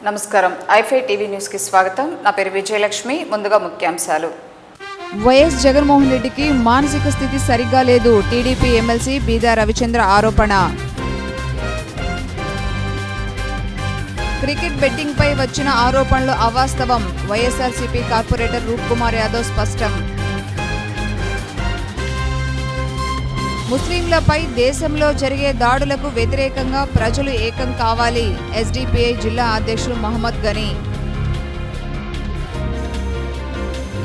నమస్కారం. ఐఫై TV news కి స్వాగతం. నా పేరు విజయలక్ష్మి. ముందుగా ముఖ్యాంశాలు. వైఎస్ జగన్మోహన్ రెడ్డికి మానసిక స్థితి సరిగ్గా లేదు. టీడీపీ ఎమ్మెల్సీ బీదా రవిచంద్ర ఆరోపణ. క్రికెట్ బెట్టింగ్ పై వచ్చిన ఆరోపణలు అవాస్తవం. వైఎస్ఆర్సీపీ కార్పొరేటర్ రూప్ కుమార్ యాదవ్ స్పష్టం. ముస్లింలపై దేశంలో జరిగే దాడులకు వ్యతిరేకంగా ప్రజలు ఏకం కావాలి. ఎస్డిపిఐ జిల్లా అధ్యక్షులు మహమ్మద్ గనీ.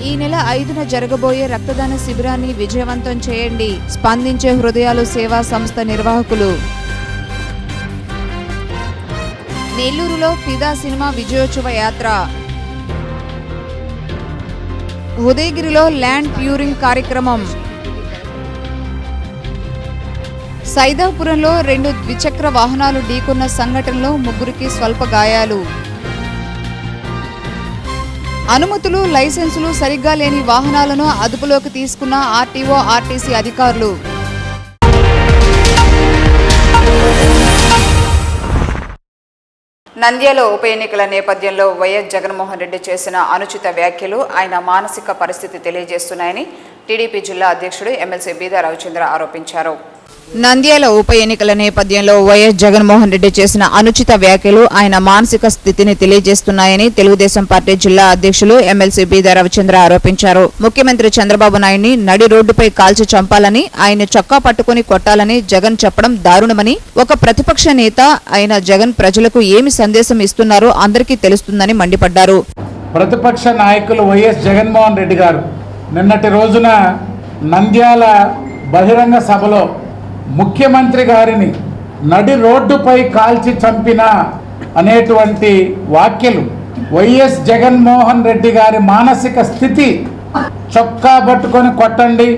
ఈ నెల 5న జరగబోయే రక్తదాన శిబిరాన్ని విజయవంతం చేయండి. స్పందించే హృదయాలు సేవా సంస్థ నిర్వాహకులు. నెల్లూరులో ఫిదా సినిమా విజయోత్సవ యాత్ర. ఉదయగిరిలో ల్యాండ్ ప్యూరింగ్ కార్యక్రమం. సైదాపురంలో 2 ద్విచక్ర వాహనాలు ఢీకొన్న సంఘటనలో 3కి స్వల్ప గాయాలు. అనుమతులు, లైసెన్సులు సరిగ్గా లేని వాహనాలను అదుపులోకి తీసుకున్న ఆర్టీఓ, ఆర్టీసీ అధికారులు. నంద్యాల ఉప ఎన్నికల నేపథ్యంలో వైఎస్ జగన్మోహన్ రెడ్డి చేసిన అనుచిత వ్యాఖ్యలు ఆయన మానసిక పరిస్థితి తెలియజేస్తున్నాయని టీడీపీ జిల్లా అధ్యక్షుడు ఎమ్మెల్సీ బీదా రవిచంద్ర ఆరోపించారు. నంద్యాల ఉప ఎన్నికల నేపథ్యంలో వైఎస్ జగన్మోహన్ రెడ్డి చేసిన అనుచిత వ్యాఖ్యలు ఆయన మానసిక స్థితిని తెలియజేస్తున్నాయని తెలుగుదేశం పార్టీ జిల్లా అధ్యక్షులు ఎమ్మెల్సీ బీదా రవిచంద్ర ఆరోపించారు. ముఖ్యమంత్రి చంద్రబాబు నాయుడిని నడి రోడ్డుపై కాల్చి చంపాలని, ఆయన చొక్కా పట్టుకుని కొట్టాలని జగన్ చెప్పడం దారుణమని, ఒక ప్రతిపక్ష నేత అయిన జగన్ ప్రజలకు ఏమి సందేశం ఇస్తున్నారో అందరికీ తెలుస్తుందని మండిపడ్డారు. ప్రతిపక్ష నాయకులు వైఎస్ జగన్మోహన్ రెడ్డి గారు నిన్నటి రోజున నంద్యాల బహిరంగ సభలో ముఖ్యమంత్రి గారిని నడి రోడ్డుపై కాల్చి చంపిన అనేటువంటి వాక్యలు వైఎస్ జగన్మోహన్ రెడ్డి గారి మానసిక స్థితి, చొక్కా పట్టుకొని కొట్టండి,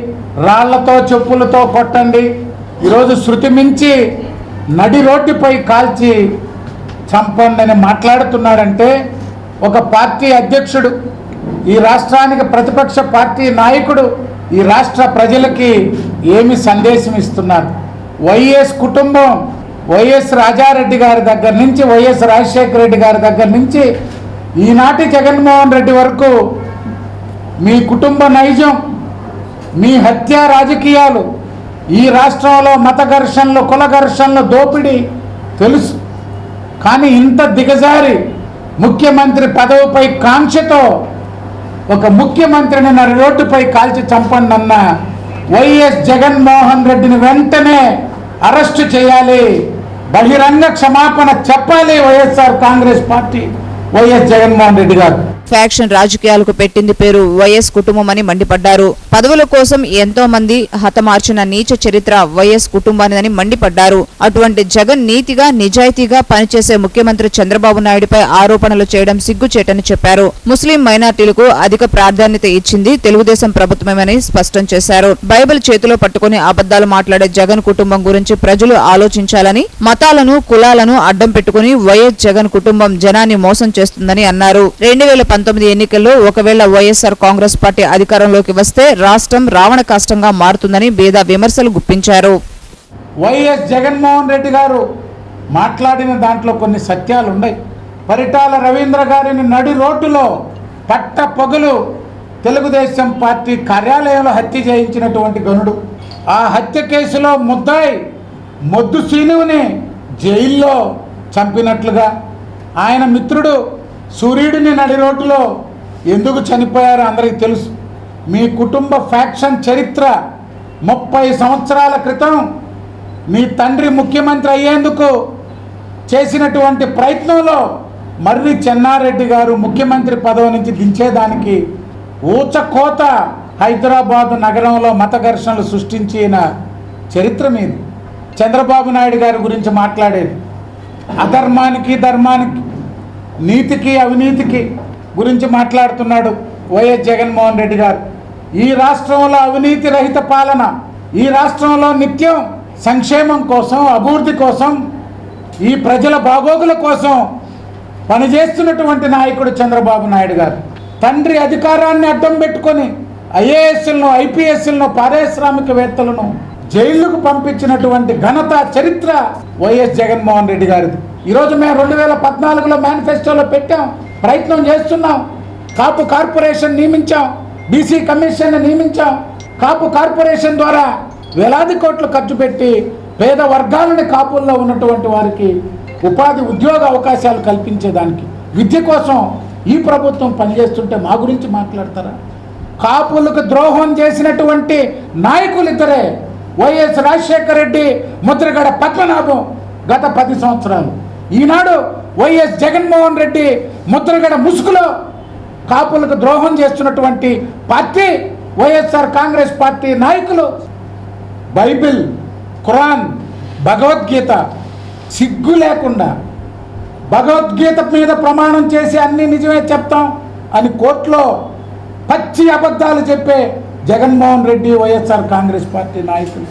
రాళ్లతో చెప్పులతో కొట్టండి, ఈరోజు శృతి మించి నడి రోడ్డుపై కాల్చి చంపండి అని మాట్లాడుతున్నాడంటే ఒక పార్టీ అధ్యక్షుడు, ఈ రాష్ట్రానికి ప్రతిపక్ష పార్టీ నాయకుడు ఈ రాష్ట్ర ప్రజలకి ఏమి సందేశం ఇస్తున్నారు? వైఎస్ కుటుంబం, వైఎస్ రాజారెడ్డి గారి దగ్గర నుంచి, వైఎస్ రాజశేఖర రెడ్డి గారి దగ్గర నుంచి ఈనాటి జగన్మోహన్ రెడ్డి వరకు మీ కుటుంబ నైజం, మీ హత్య రాజకీయాలు, ఈ రాష్ట్రంలో మత ఘర్షణలు, కుల ఘర్షణలు, దోపిడీ తెలుసు. కానీ ఇంత దిగజారి ముఖ్యమంత్రి పదవిపై కాంక్షతో ఒక ముఖ్యమంత్రిని నడి రోడ్డుపై కాల్చి చంపండి అన్న వైఎస్ జగన్మోహన్ రెడ్డిని వెంటనే అరెస్టు చేయాలి, బహిరంగ క్షమాపణ చెప్పాలి వైఎస్ఆర్ కాంగ్రెస్ పార్టీ, వైఎస్ జగన్మోహన్ రెడ్డి గారు. ఫ్యాక్షన్ రాజకీయాలకు పెట్టింది పేరు వైఎస్ కుటుంబం అని మండిపడ్డారు. పదవుల కోసం ఎంతో మంది హతమార్చిన నీచ చరిత్ర వైఎస్ కుటుంబానిదని మండిపడ్డారు. అటువంటి జగన్ నీతిగా, నిజాయితీగా పనిచేసే ముఖ్యమంత్రి చంద్రబాబు నాయుడుపై ఆరోపణలు చేయడం సిగ్గుచేటని చెప్పారు. ముస్లిం మైనార్టీలకు అధిక ప్రాధాన్యత ఇచ్చింది తెలుగుదేశం ప్రభుత్వమేనని స్పష్టం చేశారు. బైబిల్ చేతిలో పట్టుకుని అబద్దాలు మాట్లాడే జగన్ కుటుంబం గురించి ప్రజలు ఆలోచించాలని, మతాలను, కులాలను అడ్డం పెట్టుకుని వైఎస్ జగన్ కుటుంబం జనాన్ని మోసం చేస్తుందని అన్నారు. 2019 ఎన్నికల్లో ఒకవేళ వైఎస్ఆర్ కాంగ్రెస్ పార్టీ అధికారంలోకి వస్తే రాష్ట్రం రావణ కాష్టంగా మారుతుందని బీదా విమర్శలు గుప్పించారు. వైఎస్ జగన్మోహన్ రెడ్డి గారు మాట్లాడిన దాంట్లో కొన్ని సత్యాలు ఉన్నాయి. పరిటాల రవీంద్ర గారిని నడి రోడ్డులో పట్ట పగులు తెలుగుదేశం పార్టీ కార్యాలయంలో హత్య చేయించినటువంటి గనుడు, ఆ హత్య కేసులో ముద్దాయి మొద్దు సీనువుని జైల్లో చంపినట్లుగా, ఆయన మిత్రుడు సూర్యుడిని నడి రోడ్డులో ఎందుకు చనిపోయారో అందరికీ తెలుసు. మీ కుటుంబ ఫ్యాక్షన్ చరిత్ర 30 సంవత్సరాల క్రితం మీ తండ్రి ముఖ్యమంత్రి అయ్యేందుకు చేసినటువంటి ప్రయత్నంలో మర్రి చెన్నారెడ్డి గారు ముఖ్యమంత్రి పదవి నుంచి దించేదానికి ఊచకోత హైదరాబాదు నగరంలో మత ఘర్షణలు సృష్టించిన చరిత్ర మీది. చంద్రబాబు నాయుడు గారి గురించి మాట్లాడేది అధర్మానికి, ధర్మానికి, నీతికి, అవినీతికి గురించి మాట్లాడుతున్నాడు వైఎస్ జగన్మోహన్ రెడ్డి గారు. ఈ రాష్ట్రంలో అవినీతి రహిత పాలన, ఈ రాష్ట్రంలో నిత్యం సంక్షేమం కోసం, అభివృద్ధి కోసం, ఈ ప్రజల బాగోగుల కోసం పనిచేస్తున్నటువంటి నాయకుడు చంద్రబాబు నాయుడు గారు. తండ్రి అధికారాన్ని అడ్డం పెట్టుకొని ఐఏఎస్లను, ఐపీఎస్లను, పారిశ్రామికవేత్తలను జైళ్లకు పంపించినటువంటి ఘనత, చరిత్ర వైఎస్ జగన్మోహన్ రెడ్డి గారిది. ఈరోజు మేము 2014లో మేనిఫెస్టోలో పెట్టాం, ప్రయత్నం చేస్తున్నాం. కాపు కార్పొరేషన్ నియమించాం, బీసీ కమిషన్ నియమించాం. కాపు కార్పొరేషన్ ద్వారా వేలాది కోట్లు ఖర్చు పెట్టి పేద వర్గాలని కాపుల్లో ఉన్నటువంటి వారికి ఉపాధి ఉద్యోగ అవకాశాలు కల్పించేదానికి విద్య కోసం ఈ ప్రభుత్వం పనిచేస్తుంటే మా గురించి మాట్లాడతారా? కాపులకు ద్రోహం చేసినటువంటి నాయకులు ఇద్దరే, వైఎస్ రాజశేఖర రెడ్డి, ముద్రగడ పద్మనాభం గత 10 సంవత్సరాలు. ఈనాడు వైఎస్ జగన్మోహన్ రెడ్డి ముద్రగడ ముసుగులో కాపులకు ద్రోహం చేస్తున్నటువంటి పార్టీ వైఎస్ఆర్ కాంగ్రెస్ పార్టీ నాయకులు. బైబిల్, ఖురాన్, భగవద్గీత సిగ్గు లేకుండా భగవద్గీత మీద ప్రమాణం చేసి అన్ని నిజమే చెప్తాం అని కోర్టులో పచ్చి అబద్ధాలు చెప్పే జగన్మోహన్ రెడ్డి, వైఎస్ఆర్ కాంగ్రెస్ పార్టీ నాయకులు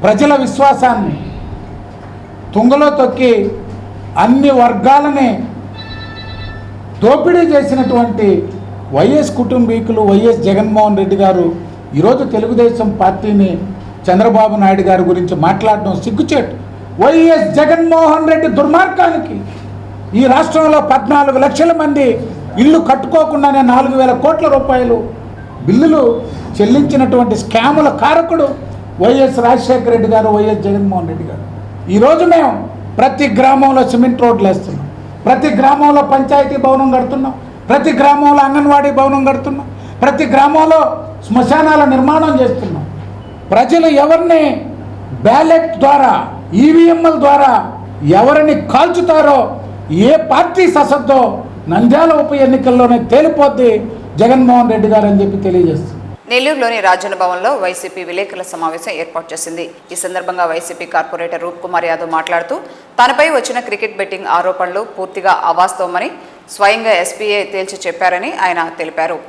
ప్రజల విశ్వాసాన్ని తుంగలో తొక్కి అన్ని వర్గాలని దోపిడీ చేసినటువంటి వైఎస్ కుటుంబీకులు వైఎస్ జగన్మోహన్ రెడ్డి గారు ఈరోజు తెలుగుదేశం పార్టీని చంద్రబాబు నాయుడు గారి గురించి మాట్లాడడం సిగ్గుచేటు. వైఎస్ జగన్మోహన్ రెడ్డి దుర్మార్గానికి ఈ రాష్ట్రంలో 14 లక్షల మంది ఇల్లు కట్టుకోకుండానే 4,000 కోట్ల రూపాయలు బిల్లులు చెల్లించినటువంటి స్కాముల కారకుడు వైఎస్ రాజశేఖర రెడ్డి గారు, వైఎస్ జగన్మోహన్ రెడ్డి గారు. ఈరోజు మేము ప్రతి గ్రామంలో సిమెంట్ రోడ్లు వేస్తున్నాం, ప్రతి గ్రామంలో పంచాయతీ భవనం కడుతున్నాం, ప్రతి గ్రామంలో అంగన్వాడీ భవనం కడుతున్నాం, ప్రతి గ్రామంలో శ్మశానాల నిర్మాణం చేస్తున్నాం. ప్రజలు ఎవరిని బ్యాలెట్ ద్వారా, ఈవీఎంల ద్వారా ఎవరిని కాల్చుతారో, ఏ పార్టీ ససద్దో నంద్యాల ఉప ఎన్నికల్లోనే తేలిపోద్ది జగన్మోహన్ రెడ్డి గారు అని చెప్పి తెలియజేస్తుంది. నెల్లూరులోని రాజన్న భవన్లో వైసీపీ విలేకరుల సమావేశం ఏర్పాటు చేసింది. ఈ సందర్భంగా వైసీపీ కార్పొరేటర్ రూప్ కుమార్ యాదవ్ మాట్లాడుతూ తనపై వచ్చిన క్రికెట్ బెట్టింగ్ ఆరోపణలు పూర్తిగా అవాస్తవమని స్వయంగా ఎస్పీఏ తేల్చి చెప్పారని ఆయన తెలిపారు.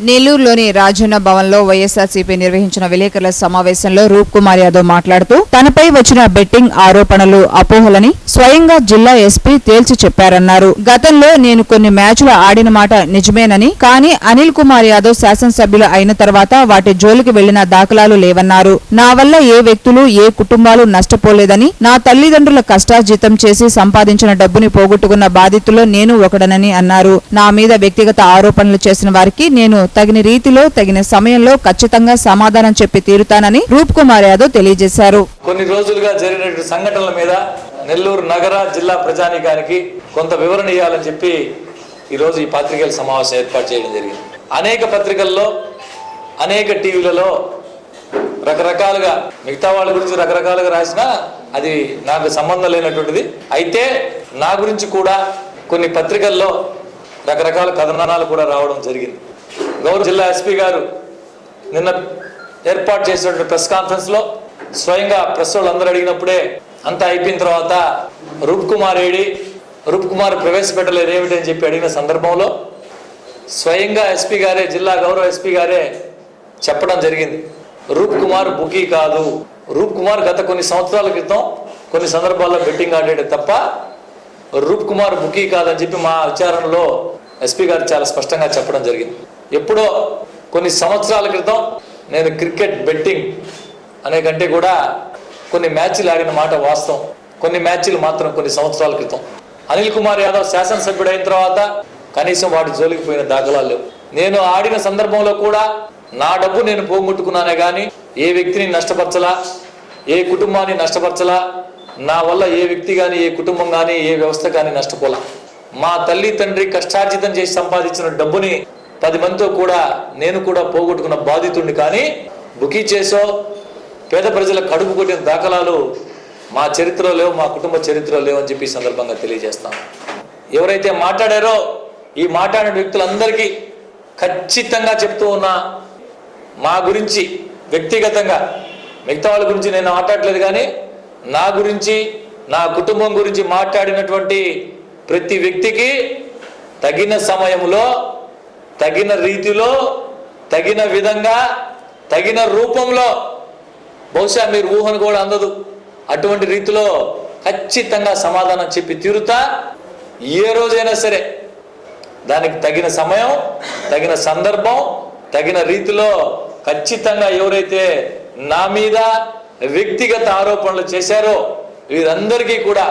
నెల్లూరులోని రాజన్న భవన్లో వైఎస్ఆర్సీపీ నిర్వహించిన విలేకరుల సమావేశంలో రూప్ కుమార్ యాదవ్ మాట్లాడుతూ తనపై వచ్చిన బెట్టింగ్ ఆరోపణలు అపోహలని స్వయంగా జిల్లా ఎస్పీ తేల్చి చెప్పారన్నారు. గతంలో నేను కొన్ని మ్యాచ్లు ఆడిన మాట నిజమేనని, కానీ అనిల్ కుమార్ యాదవ్ శాసనసభ్యులు అయిన తర్వాత వాటి జోలికి వెళ్లిన దాఖలాలు లేవన్నారు. నా వల్ల ఏ వ్యక్తులు, ఏ కుటుంబాలు నష్టపోలేదని, నా తల్లిదండ్రుల కష్టార్జితం చేసి సంపాదించిన డబ్బుని పోగొట్టుకున్న బాధితుల్లో నేను ఒకడనని అన్నారు. నా మీద వ్యక్తిగత ఆరోపణలు చేసిన వారికి నేను తగిన రీతిలో తగిన సమయంలో ఖచ్చితంగా సమాధానం చెప్పి తీరుతానని రూప్ కుమార్ యాదవ్ తెలియజేశారు. కొన్ని రోజులుగా జరిగిన సంఘటనల మీద నెల్లూరు నగర జిల్లా ప్రజానీకానికి కొంత వివరణ ఇవ్వాలని చెప్పి ఈరోజు ఈ పత్రికల సమావేశం ఏర్పాటు చేయడం జరిగింది. అనేక పత్రికల్లో, అనేక టీవీలలో రకరకాలుగా మిగతా వాళ్ళ గురించి రకరకాలుగా రాసినా అది నాకు సంబంధం లేనటువంటిది. అయితే నా గురించి కూడా కొన్ని పత్రికల్లో రకరకాల కథనాలు కూడా రావడం జరిగింది. గౌరవ జిల్లా ఎస్పీ గారు నిన్న ఏర్పాటు చేసినటువంటి ప్రెస్ కాన్ఫరెన్స్లో స్వయంగా ప్రెస్ వాళ్ళు అందరూ అడిగినప్పుడే అంతా అయిపోయిన తర్వాత రూప్ కుమార్ ప్రవేశపెట్టలేదు ఏమిటని చెప్పి అడిగిన సందర్భంలో స్వయంగా ఎస్పీ గారే, జిల్లా గౌరవ ఎస్పీ గారే చెప్పడం జరిగింది. రూప్ కుమార్ బుకీ కాదు. రూప్ కుమార్ గత కొన్ని సంవత్సరాల క్రితం కొన్ని సందర్భాల్లో బెట్టింగ్ ఆడాడు తప్ప రూప్ కుమార్ బుకీ కాదని చెప్పి మా విచారణలో ఎస్పీ గారు చాలా స్పష్టంగా చెప్పడం జరిగింది. ఎప్పుడో కొన్ని సంవత్సరాల క్రితం నేను క్రికెట్ బెట్టింగ్ అనే కంటే కూడా కొన్ని మ్యాచ్లు ఆడిన మాట వాస్తవం. కొన్ని మ్యాచ్లు మాత్రం కొన్ని సంవత్సరాల క్రితం. అనిల్ కుమార్ యాదవ్ శాసనసభ్యుడు అయిన తర్వాత కనీసం వాటి జోలికి పోయిన దాఖలాలు లేవు. నేను ఆడిన సందర్భంలో కూడా నా డబ్బు నేను పోగొట్టుకున్నానే కానీ ఏ వ్యక్తిని నష్టపరచలా, ఏ కుటుంబాన్ని నష్టపరచలా. నా వల్ల ఏ వ్యక్తి కానీ, ఏ కుటుంబం కానీ, ఏ వ్యవస్థ కానీ నష్టపోలా. మా తల్లి తండ్రి కష్టార్జితం చేసి సంపాదించిన డబ్బుని 10 మందితో కూడా నేను కూడా పోగొట్టుకున్న బాధితుడిని కానీ బుకీ చేసో పేద ప్రజల కడుపు కొట్టిన దాఖలాలు మా చరిత్రలో లేవు, మా కుటుంబ చరిత్రలో లేవు అని చెప్పి సందర్భంగా తెలియజేస్తాం. ఎవరైతే మాట్లాడారో ఈ మాట్లాడిన వ్యక్తులందరికీ ఖచ్చితంగా చెప్తూ ఉన్నా, మా గురించి వ్యక్తిగతంగా మిగతా వాళ్ళ గురించి నేను మాట్లాడలేదు కానీ నా గురించి, నా కుటుంబం గురించి మాట్లాడినటువంటి ప్రతి వ్యక్తికి తగిన సమయంలో, తగిన రీతిలో, తగిన విధంగా, తగిన రూపంలో, బహుశా మీరు ఊహను కూడా అందదు అటువంటి రీతిలో ఖచ్చితంగా సమాధానం చెప్పి తీరుతా. ఏ రోజైనా సరే దానికి తగిన సమయం, తగిన సందర్భం, తగిన రీతిలో ఖచ్చితంగా ఎవరైతే నా మీద వ్యక్తిగత ఆరోపణలు చేశారో వీరందరికీ కూడా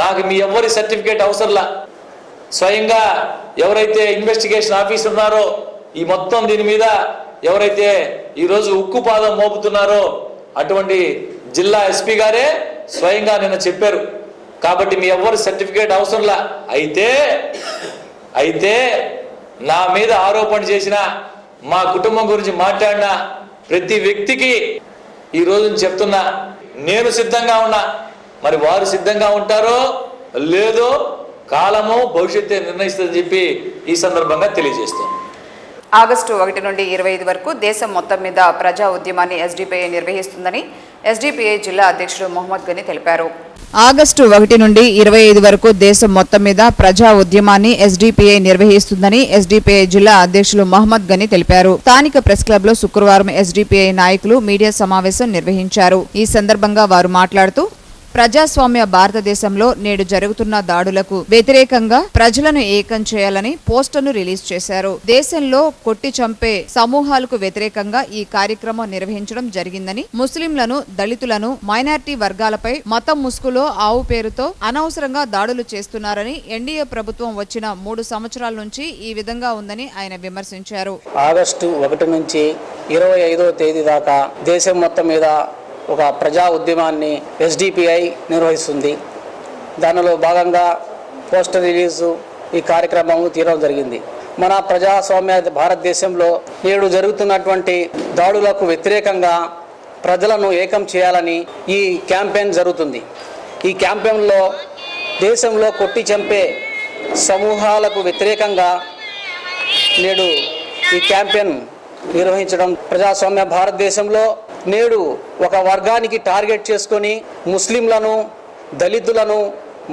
నాకు మీ ఎవరి సర్టిఫికేట్ అవసరంలా. స్వయంగా ఎవరైతే ఇన్వెస్టిగేషన్ ఆఫీసర్ ఉన్నారో ఈ మొత్తం దీని మీద ఎవరైతే ఈరోజు ఉక్కుపాదం మోపుతున్నారో అటువంటి జిల్లా ఎస్పీ గారే స్వయంగా నిన్న చెప్పారు. కాబట్టి మీ ఎవరి సర్టిఫికేట్ అవసరంలా. అయితే నా మీద ఆరోపణ చేసిన, మా కుటుంబం గురించి మాట్లాడిన ప్రతి వ్యక్తికి ఈ రోజు చెప్తున్నా, నేను సిద్ధంగా ఉన్నా. మరి వారు సిద్ధంగా ఉంటారో లేదో కాలము భవిష్యత్తు నిర్ణయిస్తుందని చెప్పి ఈ సందర్భంగా తెలియజేస్తాను. ఆగస్టు 1 నుండి 25 వరకు దేశం మొత్తం మీద ప్రజా ఉద్యమాన్ని ఎస్డిపిఐ నిర్వహిస్తుందని ఎస్డిపిఐ జిల్లా అధ్యక్షుడు మొహమ్మద్ గని తెలిపారు. ఆగస్టు 1 నుండి 25 వరకు దేశం మొత్తం మీద ప్రజా ఉద్యమాన్ని ఎస్డిపిఐ నిర్వహిస్తుందని ఎస్డిపిఐ జిల్లా అధ్యక్షులు మహమ్మద్ గని తెలిపారు. స్థానిక ప్రెస్ క్లబ్ లో శుక్రవారం ఎస్డిపిఐ నాయకులు మీడియా సమావేశం నిర్వహించారు. ఈ సందర్భంగా వారు మాట్లాడుతూ ప్రజాస్వామ్య భారతదేశంలో నేడు జరుగుతున్న దాడులకు వ్యతిరేకంగా ప్రజలను ఏకం చేయాలని పోస్టర్ను రిలీజ్ చేశారు. దేశంలో కొట్టి చంపే సమూహాలకు వ్యతిరేకంగా ఈ కార్యక్రమం నిర్వహించడం జరిగిందని, ముస్లింలను, దళితులను, మైనారిటీ వర్గాలపై మతం ముసుగులో ఆవు పేరుతో అనవసరంగా దాడులు చేస్తున్నారని, ఎన్డీఏ ప్రభుత్వం వచ్చిన 3 సంవత్సరాల నుంచి ఈ విధంగా ఉందని ఆయన విమర్శించారు. ఆగస్టు 1 నుంచి 25వ తేదీ దాకా దేశం మొత్తం మీద ఒక ప్రజా ఉద్యమాన్ని ఎస్డిపిఐ నిర్వహిస్తుంది. దానిలో భాగంగా పోస్టర్ రిలీజు ఈ కార్యక్రమం తీయడం జరిగింది. మన ప్రజాస్వామ్య భారతదేశంలో నేడు జరుగుతున్నటువంటి దాడులకు వ్యతిరేకంగా ప్రజలను ఏకం చేయాలని ఈ క్యాంపెయిన్ జరుగుతుంది. ఈ క్యాంపెయిన్లో దేశంలో కొట్టి చంపే సమూహాలకు వ్యతిరేకంగా నేడు ఈ క్యాంపెయిన్ నిర్వహించడం. ప్రజాస్వామ్య భారతదేశంలో నేడు ఒక వర్గానికి టార్గెట్ చేసుకొని ముస్లింలను, దళితులను,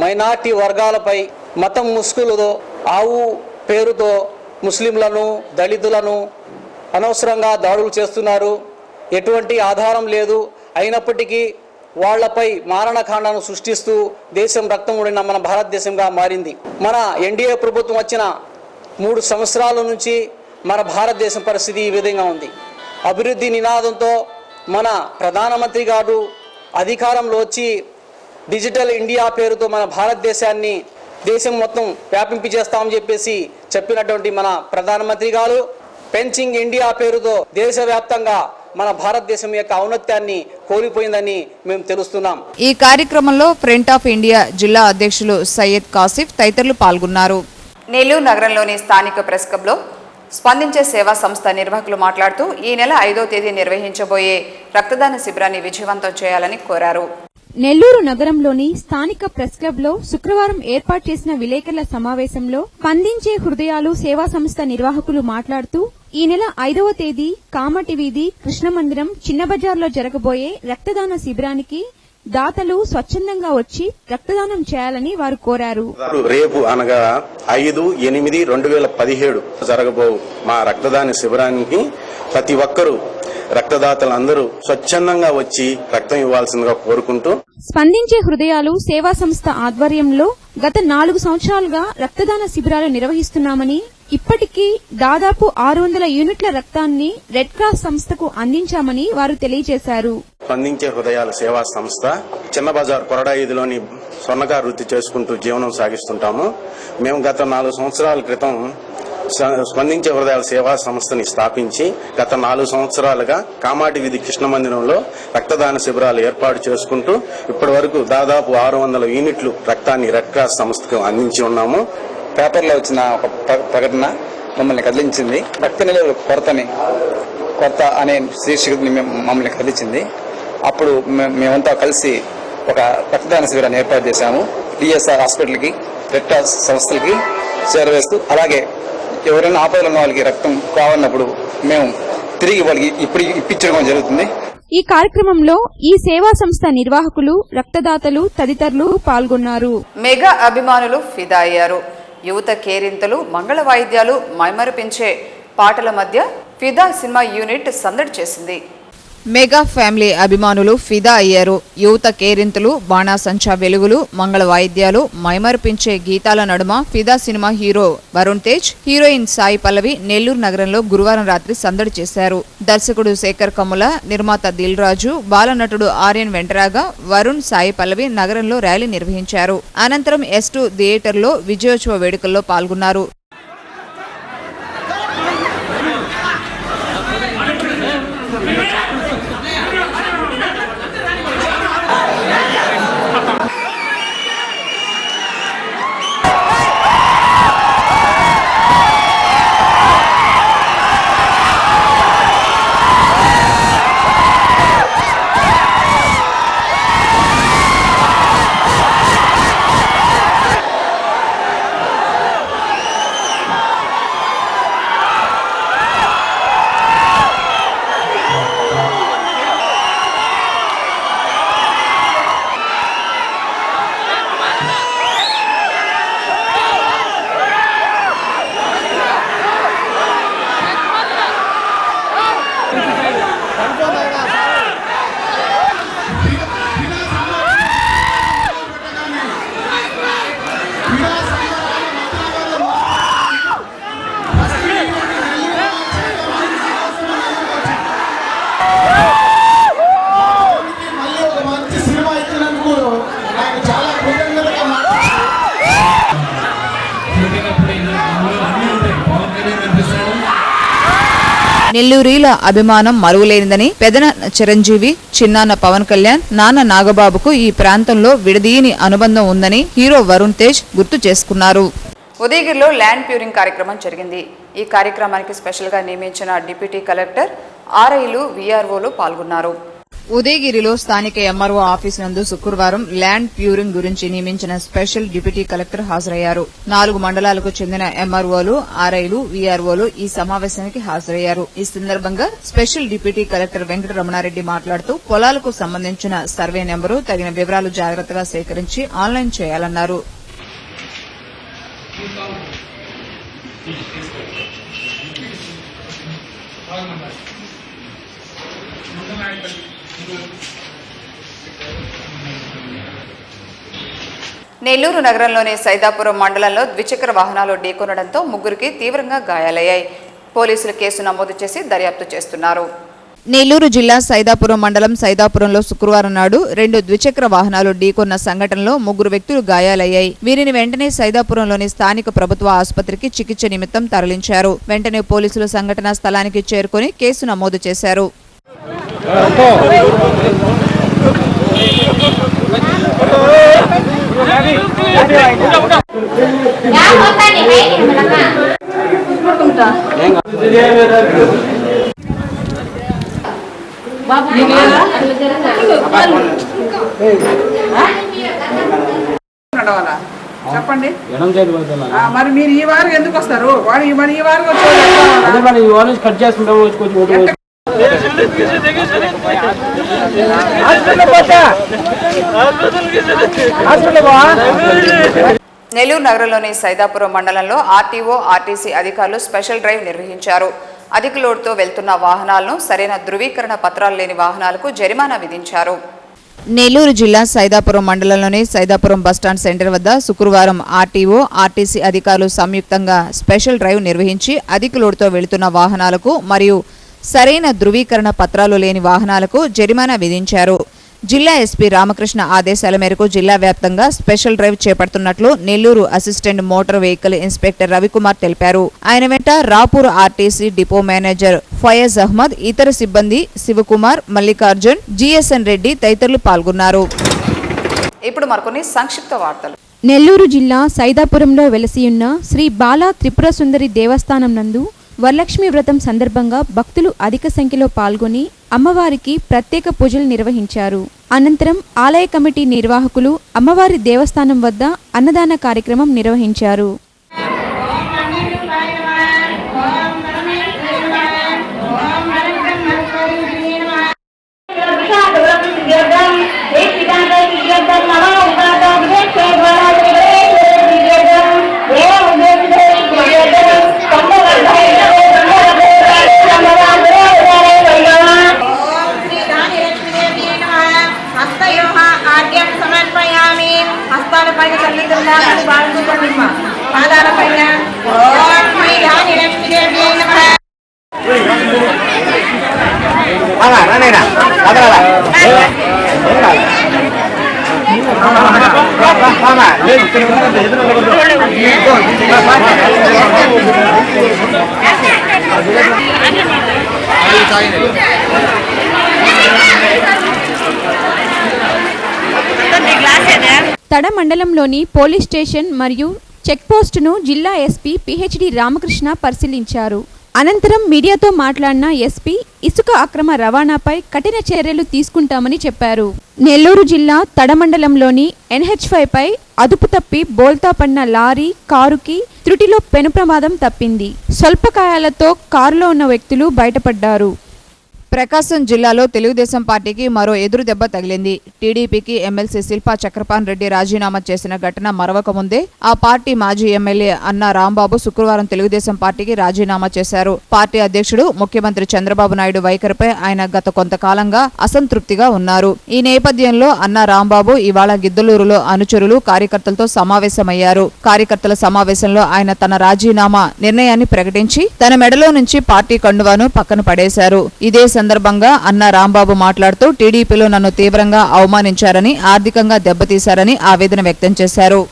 మైనార్టీ వర్గాలపై మతం ముసుగులతో ఆవు పేరుతో ముస్లింలను, దళితులను అనవసరంగా దాడులు చేస్తున్నారు. ఎటువంటి ఆధారం లేదు. అయినప్పటికీ వాళ్లపై మారణకాండను సృష్టిస్తూ దేశం రక్తం ఉడిన మన భారతదేశంగా మారింది. మన ఎన్డీఏ ప్రభుత్వం వచ్చిన 3 సంవత్సరాల నుంచి మన భారతదేశం పరిస్థితి ఈ విధంగా ఉంది. అభివృద్ధి నినాదంతో మన ప్రధానమంత్రి గారు అధికారంలో వచ్చి డిజిటల్ ఇండియా పేరుతో మన భారతదేశాన్ని దేశం మొత్తం వ్యాపింపజేస్తామని చెప్పేసి చెప్పినటువంటి మన ప్రధానమంత్రి గారు పెంచింగ్ ఇండియా పేరుతో దేశవ్యాప్తంగా మన భారతదేశం యొక్క ఔన్నత్యాన్ని కోల్పోయిందని మేము తెలుస్తున్నాం. ఈ కార్యక్రమంలో ఫ్రంట్ ఆఫ్ ఇండియా జిల్లా అధ్యక్షులు సయ్యద్ కాసిఫ్ తదితరులు పాల్గొన్నారు. నెల్లూరు నగరంలోని స్థానిక ప్రెస్ క్లబ్లో స్పందించే సేవా సంస్థ నిర్వాహకులు మాట్లాడుతూ ఈ నెల 5వ తేదీ నిర్వహించబోయే రక్తదాన శిబిరాన్ని విజయవంతం చేయాలని కోరారు. నెల్లూరు నగరంలోని స్థానిక ప్రెస్ క్లబ్ లో శుక్రవారం ఏర్పాటు చేసిన విలేకరుల సమావేశంలో స్పందించే హృదయాలు సేవా సంస్థ నిర్వాహకులు మాట్లాడుతూ ఈ నెల 5వ తేదీ కామటి వీధి కృష్ణమందిరం చిన్న బజార్లో జరగబోయే రక్తదాన శిబిరానికి దాతలు స్వచ్ఛందంగా వచ్చి రక్తదానం చేయాలని వారు కోరారు. రేపు అనగా 5/8/2017 జరగబో మా రక్తదాన శిబిరానికి ప్రతి ఒక్కరూ రక్తదాతలందరూ స్వచ్ఛందంగా వచ్చి రక్తం ఇవ్వాల్సిందిగా కోరుకుంటూ స్పందించే హృదయాలు సేవా సంస్థ ఆధ్వర్యంలో గత 4 సంవత్సరాలుగా రక్తదాన శిబిరాలు నిర్వహిస్తున్నామని, ఇప్పటికీ దాదాపు 600 యూనిట్ల రక్తాన్ని రెడ్ క్రాస్ సంస్థకు అందించామని వారు తెలియజేశారు. స్పందించే హృదయాల సేవా సంస్థ చిన్న బజార్ కొరడా వీధిలోని స్వర్ణకార వృత్తి చేసుకుంటూ జీవనం సాగిస్తుంటాము. మేము గత 4 సంవత్సరాల క్రితం స్పందించే హృదయాల సేవా సంస్థని స్థాపించి గత 4 సంవత్సరాలుగా కామాటి వీధి కృష్ణ మందిరంలో రక్తదాన శిబిరాలు ఏర్పాటు చేసుకుంటూ ఇప్పటి వరకు దాదాపు 600 యూనిట్లు రక్తాన్ని రెడ్ క్రాస్ సంస్థకు అందించి ఉన్నాము. పేపర్లో వచ్చిన ఒక ప్రకటన మమ్మల్ని కదిలించింది. రక్త నిల్వల కొరత అనే శీర్షికని మమ్మల్ని కదిలించింది. అప్పుడు మేమంతా కలిసి ఒక రక్తదాన శిబిరాన్ని ఏర్పాటు చేశాము. డిఎస్ఆర్ హాస్పిటల్కి, రెడ్ క్రాస్ సంస్థలకి చేరవేస్తూ, అలాగే ఎవరైనా ఆపదలు ఉన్న వాళ్ళకి రక్తం కావాలన్నప్పుడు మేము తిరిగి వాళ్ళకి ఇప్పించడం జరుగుతుంది. ఈ కార్యక్రమంలో ఈ సేవా సంస్థ నిర్వాహకులు, రక్తదాతలు తదితరులు పాల్గొన్నారు. మెగా అభిమానులు ఫిదా అయ్యారు. యువత కేరింతలు, మంగళ వాయిద్యాలు, మైమరిపించే పాటల మధ్య ఫిదా సినిమా యూనిట్ సందడి చేసింది. మెగా ఫ్యామిలీ అభిమానులు ఫిదా అయ్యారు. యువత కేరింతలు, బాణాసంచా వెలుగులు, మంగళ వాయిద్యాలు, మైమరిపించే గీతాల నడుమ Fidaa cinema hero Varun Tej, heroine Sai Pallavi Nellore నగరంలో గురువారం రాత్రి సందడి చేశారు. దర్శకుడు శేఖర్ కమ్ముల, నిర్మాత దిల్ రాజు, బాలనటుడు ఆర్యన్ వెంటరాగా వరుణ్, సాయి పల్లవి నగరంలో ర్యాలీ నిర్వహించారు. అనంతరం S2 థియేటర్లో విజయోత్సవ వేడుకల్లో పాల్గొన్నారు. నెల్లూరీల అభిమానం మరువలేనిదని పెదనాన్న చిరంజీవి, చిన్నాన్న పవన్ కళ్యాణ్, నాన్న నాగబాబుకు ఈ ప్రాంతంలో విడదీయని అనుబంధం ఉందని హీరో వరుణ్ తేజ్ గుర్తు చేసుకున్నారు. ఉదయగిరిలో ల్యాండ్ ప్యూరింగ్ కార్యక్రమం జరిగింది. ఈ కార్యక్రమానికి స్పెషల్గా నియమించిన డిప్యూటీ కలెక్టర్, ఆర్ఐలు, వీఆర్ఓలు పాల్గొన్నారు. ఉదయగిరిలో స్థానిక ఎంఆర్ఓ ఆఫీస్ నందు శుక్రవారం ల్యాండ్ ప్యూరింగ్ గురించి నియమించిన స్పెషల్ డిప్యూటీ కలెక్టర్ హాజరయ్యారు. 4 మండలాలకు చెందిన ఎంఆర్ఓలు, ఆర్ఐలు, వీఆర్ఓలు ఈ సమావేశానికి హాజరయ్యారు. ఈ సందర్భంగా స్పెషల్ డిప్యూటీ కలెక్టర్ వెంకటరమణారెడ్డి మాట్లాడుతూ పొలాలకు సంబంధించిన సర్వే నెంబరు, తగిన వివరాలు జాగ్రత్తగా సేకరించి ఆన్లైన్ చేయాలన్నారు. నెల్లూరు నగరంలోని సైదాపురం మండలంలో ద్విచక్ర వాహనాలు ఢీకొనడంతో 3కి తీవ్రంగా గాయాలయ్యాయి. పోలీసులు కేసు నమోదు చేసి దర్యాప్తు చేస్తున్నారు. నెల్లూరు జిల్లా సైదాపురం మండలం సైదాపురంలో శుక్రవారం నాడు 2 ద్విచక్ర వాహనాలు ఢీకొన్న సంఘటనలో 3 వ్యక్తులు గాయాలయ్యాయి. వీరిని వెంటనే సైదాపురంలోని స్థానిక ప్రభుత్వ ఆసుపత్రికి చికిత్స నిమిత్తం తరలించారు. వెంటనే పోలీసులు సంఘటనా స్థలానికి చేరుకుని కేసు నమోదు చేశారు. చెప్పండి. మరి మీరు ఈ వారం ఎందుకు వస్తారు? వాడు ఈ వారం వచ్చి కట్ చేసుకుంటాం. నెల్లూరు నగరంలోని సైదాపురం మండలంలో ఆర్టీఓ, ఆర్టీసీ అధికారులు స్పెషల్ డ్రైవ్ నిర్వహించారు. అధిక లోడ్తో వెళ్తున్న వాహనాలను, సరైన ధృవీకరణ పత్రాలు లేని వాహనాలకు జరిమానా విధించారు. నెల్లూరు జిల్లా సైదాపురం మండలంలోని సైదాపురం బస్టాండ్ సెంటర్ వద్ద శుక్రవారం ఆర్టీఓ, ఆర్టీసీ అధికారులు సంయుక్తంగా స్పెషల్ డ్రైవ్ నిర్వహించి అధిక లోడ్తో వెళుతున్న వాహనాలకు మరియు సరైన ధృవీకరణ పత్రాలు లేని వాహనాలకు జరిమానా విధించారు. జిల్లా ఎస్పీ రామకృష్ణ ఆదేశాల మేరకు జిల్లా వ్యాప్తంగా స్పెషల్ డ్రైవ్ చేపడుతున్నట్లు Nellore assistant motor vehicle inspector Ravikumar తెలిపారు. ఆయన వెంట Rapur RTC depot manager Fayaz Ahmed, ఇతర సిబ్బంది శివకుమార్, మల్లికార్జున్, జిఎస్ఎన్ రెడ్డి తదితరులు పాల్గొన్నారు. ఇప్పుడు మరికొన్ని సంక్షిప్త వార్తలు. నెల్లూరు జిల్లా సైదాపురంలో వెలసియున్న శ్రీ బాలా త్రిపుర సుందరి దేవస్థానం నందు వరలక్ష్మి వ్రతం సందర్భంగా భక్తులు అధిక సంఖ్యలో పాల్గొని అమ్మవారికి ప్రత్యేక పూజలు నిర్వహించారు. అనంతరం ఆలయ కమిటీ నిర్వాహకులు అమ్మవారి దేవస్థానం వద్ద అన్నదాన కార్యక్రమం నిర్వహించారు. తడ మండలంలోని పోలీస్ స్టేషన్ మరియు చెక్పోస్టును జిల్లా ఎస్పీ పిహెచ్డి రామకృష్ణ పరిశీలించారు. అనంతరం మీడియాతో మాట్లాడిన ఎస్పీ ఇసుక అక్రమ రవాణాపై కఠిన చర్యలు తీసుకుంటామని చెప్పారు. నెల్లూరు జిల్లా తడ మండలంలోని NH5 పై అదుపు తప్పి బోల్తా పడిన లారీ కారుకి త్రుటిలో పెను ప్రమాదం తప్పింది. స్వల్పకాయాలతో కారులో ఉన్న వ్యక్తులు బయటపడ్డారు. ప్రకాశం జిల్లాలో తెలుగుదేశం పార్టీకి మరో ఎదురు దెబ్బ తగిలింది. టీడీపీకి ఎమ్మెల్సీ శిల్పా చక్రపాణి రెడ్డి రాజీనామా చేసిన ఘటన మరవక ముందే ఆ పార్టీ మాజీ ఎమ్మెల్యే అన్నా రాంబాబు శుక్రవారం తెలుగుదేశం పార్టీకి రాజీనామా చేశారు. పార్టీ అధ్యక్షుడు ముఖ్యమంత్రి చంద్రబాబు నాయుడు వైఖరిపై ఆయన గత కొంతకాలంగా అసంతృప్తిగా ఉన్నారు. ఈ నేపథ్యంలో అన్నా రాంబాబు ఇవాళ గిద్దలూరులో అనుచరులు కార్యకర్తలతో సమావేశమయ్యారు. కార్యకర్తల సమావేశంలో ఆయన తన రాజీనామా నిర్ణయాన్ని ప్రకటించి తన మెడలో నుంచి పార్టీ కండువాను పక్కన పడేశారు. ఇదే సందర్భంగా అన్నా రాంబాబు మాట్లాడుతూ టీడీపీలో నన్ను తీవ్రంగా అవమానించారని, ఆర్థికంగా దెబ్బతీశారని ఆవేదన వ్యక్తం చేశారు.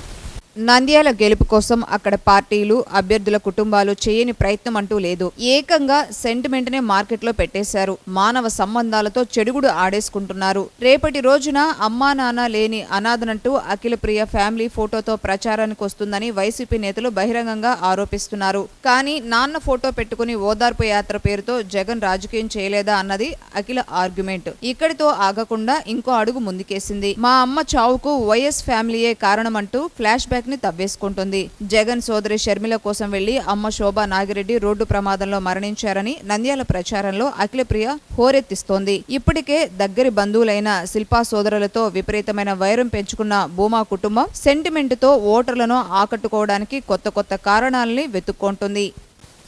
నంద్యాల గెలుపు కోసం అక్కడ పార్టీలు అభ్యర్థుల కుటుంబాలు చేయని ప్రయత్నం అంటూ లేదు. ఏకంగా సెంటిమెంట్ నే మార్కెట్లో పెట్టేశారు. మానవ సంబంధాలతో చెడుగుడు ఆడేసుకుంటున్నారు. రేపటి రోజున అమ్మా నాన్న లేని అనాథనంటూ అఖిల ప్రియ ఫ్యామిలీ ఫోటోతో ప్రచారానికి వస్తుందని వైసీపీ నేతలు బహిరంగంగా ఆరోపిస్తున్నారు. కానీ నాన్న ఫోటో పెట్టుకుని ఓదార్పు యాత్ర పేరుతో జగన్ రాజకీయం చేయలేదా అన్నది అఖిల ఆర్గ్యుమెంట్. ఇక్కడితో ఆగకుండా ఇంకో అడుగు ముందుకేసింది. మా అమ్మ చావుకు వైఎస్ ఫ్యామిలీయే కారణమంటూ ఫ్లాష్ బ్యాక్ ని తవ్వేసుకుంటుంది. జగన్ సోదరి షర్మిల కోసం వెళ్లి అమ్మ శోభా నాగిరెడ్డి రోడ్డు ప్రమాదంలో మరణించారని నంద్యాల ప్రచారంలో అఖిలప్రియ హోరెత్తిస్తోంది. ఇప్పటికే దగ్గరి బంధువులైన శిల్పా సోదరులతో విపరీతమైన వైరం పెంచుకున్న భూమా కుటుంబం సెంటిమెంట్ తో ఓటర్లను ఆకట్టుకోవడానికి కొత్త కారణాలని వెతుక్కుంటుంది.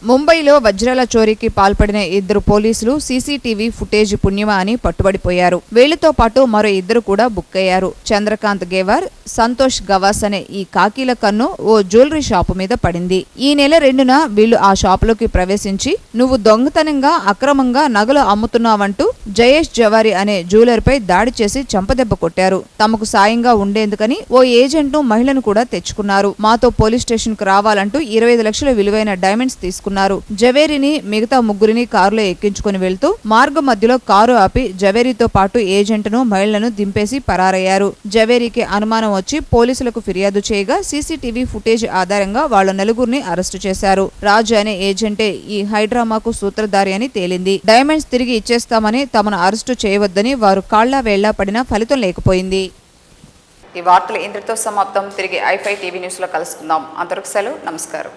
ముంబైలో వజ్రాల చోరీకి పాల్పడిన ఇద్దరు పోలీసులు సీసీటీవీ ఫుటేజ్ పుణ్యమా అని పట్టుబడిపోయారు. వీళ్లతో పాటు మరో ఇద్దరు కూడా బుక్ అయ్యారు. చంద్రకాంత్ గేవార్, సంతోష్ గవాస్ అనే ఈ కాకీల కన్ను ఓ జ్యువెలరీ షాపు మీద పడింది. ఈ నెల 2న వీళ్లు ఆ షాపులోకి ప్రవేశించి నువ్వు దొంగతనంగా అక్రమంగా నగలు అమ్ముతున్నావంటూ జయేష్ జవారి అనే జ్యువెలర్ పై దాడి చేసి చంపదెబ్బ కొట్టారు. తమకు సాయంగా ఉండేందుకని ఓ ఏజెంట్ను మహిళను కూడా తెచ్చుకున్నారు. మాతో పోలీస్ స్టేషన్ కు రావాలంటూ 25 లక్షల విలువైన డైమండ్స్ తీసుకున్నారు. జవేరిని మిగతా ముగ్గురిని కారులో ఎక్కించుకుని వెళ్తూ మార్గం మధ్యలో కారు ఆపి జవేరితో పాటు ఏజెంట్ను మహిళను దింపేసి పరారయ్యారు. జవేరికి అనుమానం వచ్చి పోలీసులకు ఫిర్యాదు చేయగా సీసీటీవీ ఫుటేజ్ ఆధారంగా వాళ్ళ నలుగురిని అరెస్టు చేశారు. రాజు అనే ఏజెంటే ఈ హైడ్రామాకు సూత్రధారి అని తేలింది. డైమండ్స్ తిరిగి ఇచ్చేస్తామని తమను అరెస్టు చేయవద్దని వారు కాళ్లా వేళ్లా పడినా ఫలితం లేకపోయింది. ఈ వార్తలు ఇంతటితో సమాప్తం. తిరిగి i5 టీవీ న్యూస్ లో కలుసుకుందాం. అంతవరకు సెలవు. నమస్కారం.